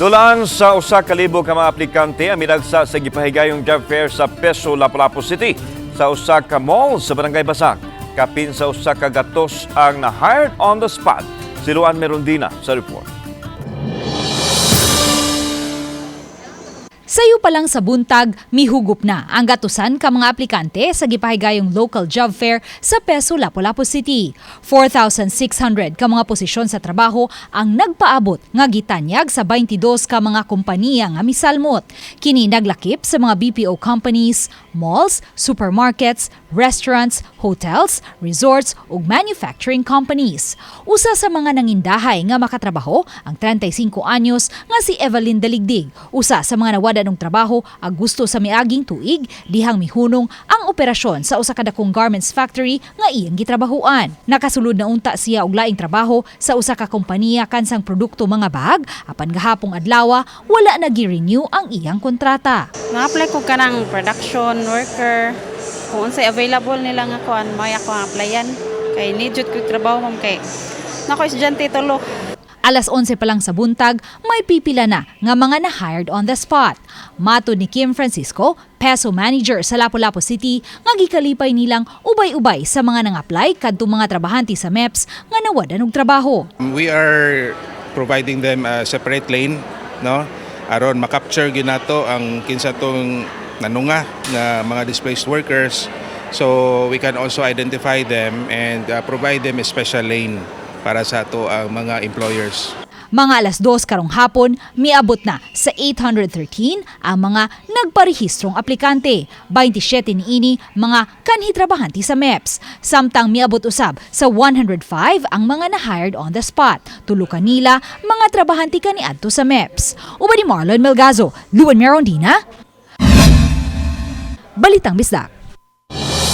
Dulaan sa usa ka libo ka mga aplikante ang minagsa sa gipahigayong job fair sa Peso, Lapu-Lapu City sa usa ka mall sa Barangay Basak. Kapin sa usa ka gatos ang na-hired on the spot. Si Luan Merondina sa report. Sayo pa lang sa buntag, mihugup na ang gatusan ka mga aplikante sa gipahigayong local job fair sa Peso, Lapu-Lapu City. 4,600 ka mga posisyon sa trabaho ang nagpaabot nga gitanyag sa 22 ka mga kompanya nga misalmot. Kini naglakip sa mga BPO companies, malls, supermarkets, restaurants, hotels, resorts ug manufacturing companies. Usa sa mga nangindahay nga makatrabaho ang 35 anyos nga si Evelyn Daligdig. Usa sa mga nawada ng trabaho Agosto sa miaging tuig, dihang mihunong ang operasyon sa usa ka dakong garments factory nga iyang gitrabahuan. Nakasulod na unta siya og laing trabaho sa usa ka kompanya kansang produkto mga bag, apan gahapong adlaw wala na gi-renew ang iyang kontrata. Na-apply ko kanang production worker. Kung unsay available nila nga kuan, may ako applyan. Kay need jud ko trabaho ma'am kay nako estudyante tulo. Alas 11 pa lang sa buntag, may pipila na nga mga na-hired on the spot. Matod ni Kim Francisco, Peso Manager sa Lapu-Lapu City, nga gikalipay nilang ubay-ubay sa mga nang-apply kadtong mga trabahante sa MEPS nga nawadan og trabaho. We are providing them a separate lane, no? Aron makapture ginato ang kinsa tong nanunga nga mga displaced workers. So we can also identify them and provide them a special lane para sa ato ang mga employers. Mga alas 2 karong hapon, miabot na sa 813 ang mga nagparehistrong aplikante. 27 niini mga kanhi-trabahante sa MEPS. Samtang miabot usab sa 105 ang mga na-hired on the spot. Tulo kanila mga trabahante kaniadto sa MEPS. Uba ni Marlon Melgazo, Luan Merondina, Balitang Bisdak.